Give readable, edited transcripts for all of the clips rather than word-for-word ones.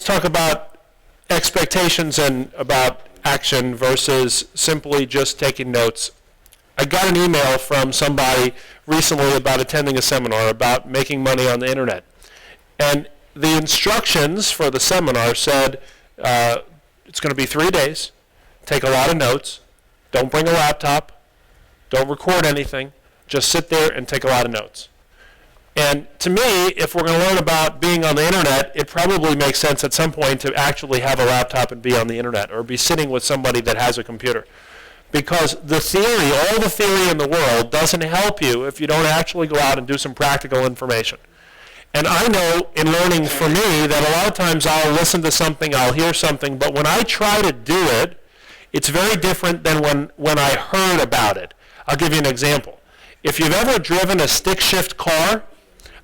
talk about expectations and about action versus simply just taking notes. I got an email from somebody recently about attending a seminar about making money on the internet. And the instructions for the seminar said it's going to be 3 days, take a lot of notes, don't bring a laptop, don't record anything, just sit there and take a lot of notes. And to me, if we're going to learn about being on the internet, it probably makes sense at some point to actually have a laptop and be on the internet or be sitting with somebody that has a computer. Because the theory, all the theory in the world, doesn't help you if you don't actually go out and do some practical information. And I know in learning for me that a lot of times I'll listen to something, I'll hear something, but when I try to do it, it's very different than when I heard about it. I'll give you an example. If you've ever driven a stick shift car,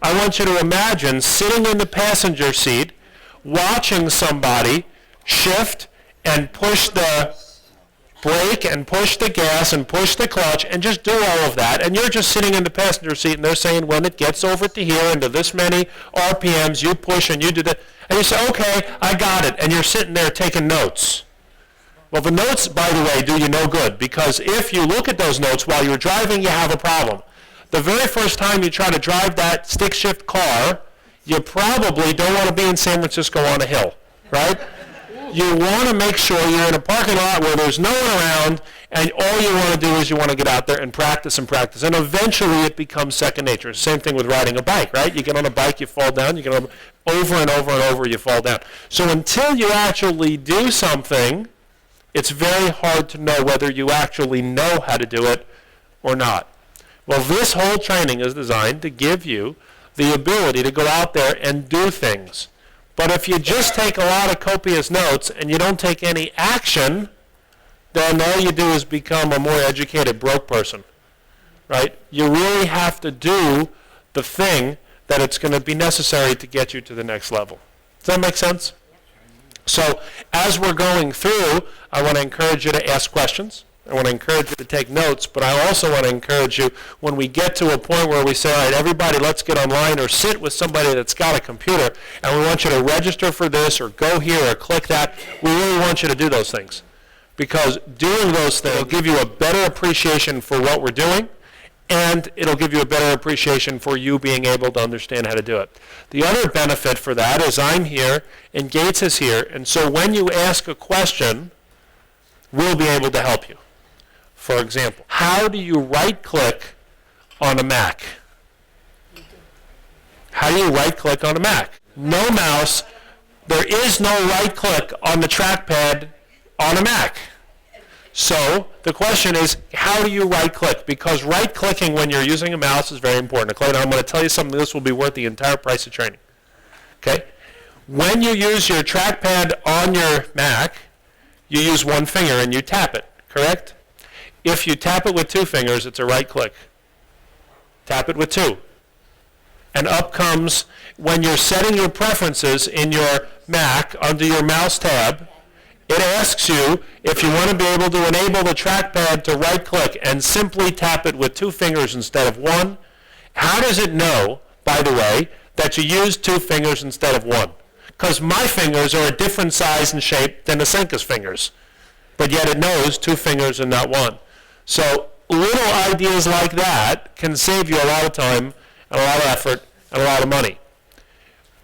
I want you to imagine sitting in the passenger seat, watching somebody shift and push the brake and push the gas and push the clutch and just do all of that. And you're just sitting in the passenger seat and they're saying when it gets over to here and to this many RPMs, you push and you do that. And you say, okay, I got it. And you're sitting there taking notes. Well, the notes, by the way, do you no good, because if you look at those notes while you're driving, you have a problem. The very first time you try to drive that stick shift car, you probably don't want to be in San Francisco on a hill, right? You want to make sure you're in a parking lot where there's no one around, and all you want to do is you want to get out there and practice and practice. And eventually it becomes second nature. Same thing with riding a bike, right? You get on a bike, you fall down. You get on over and over and over, you fall down. So until you actually do something, it's very hard to know whether you actually know how to do it or not. Well, this whole training is designed to give you the ability to go out there and do things. But if you just take a lot of copious notes and you don't take any action, then all you do is become a more educated broke person, right? You really have to do the thing that it's going to be necessary to get you to the next level. Does that make sense? So as we're going through, I want to encourage you to ask questions. I want to encourage you to take notes, but I also want to encourage you when we get to a point where we say, all right, everybody, let's get online or sit with somebody that's got a computer, and we want you to register for this or go here or click that. We really want you to do those things, because doing those things will give you a better appreciation for what we're doing, and it'll give you a better appreciation for you being able to understand how to do it. The other benefit for that is I'm here and Gates is here, and so when you ask a question, we'll be able to help you. For example, how do you right-click on a Mac? How do you right-click on a Mac? No mouse. There is no right-click on the trackpad on a Mac. So the question is, how do you right-click? Because right-clicking when you're using a mouse is very important. Clayton, I'm going to tell you something. This will be worth the entire price of training. Okay? When you use your trackpad on your Mac, you use one finger and you tap it, correct? If you tap it with two fingers, it's a right click. Tap it with two. And up comes, when you're setting your preferences in your Mac under your mouse tab, it asks you if you want to be able to enable the trackpad to right click and simply tap it with two fingers instead of one. How does it know, by the way, that you use two fingers instead of one? Because my fingers are a different size and shape than Asenka's fingers, but yet it knows two fingers and not one. So little ideas like that can save you a lot of time and a lot of effort and a lot of money.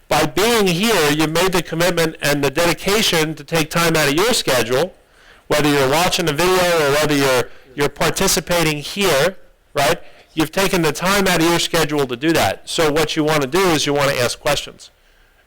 By being here, you made the commitment and the dedication to take time out of your schedule, whether you're watching a video or whether you're participating here, right? You've taken the time out of your schedule to do that. So what you want to do is you want to ask questions.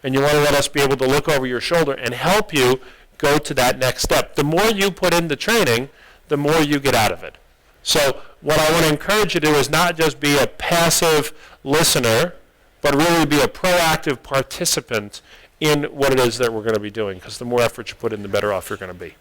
And you want to let us be able to look over your shoulder and help you go to that next step. The more you put into training, the more you get out of it. So what I want to encourage you to do is not just be a passive listener, but really be a proactive participant in what it is that we're going to be doing, because the more effort you put in, the better off you're going to be.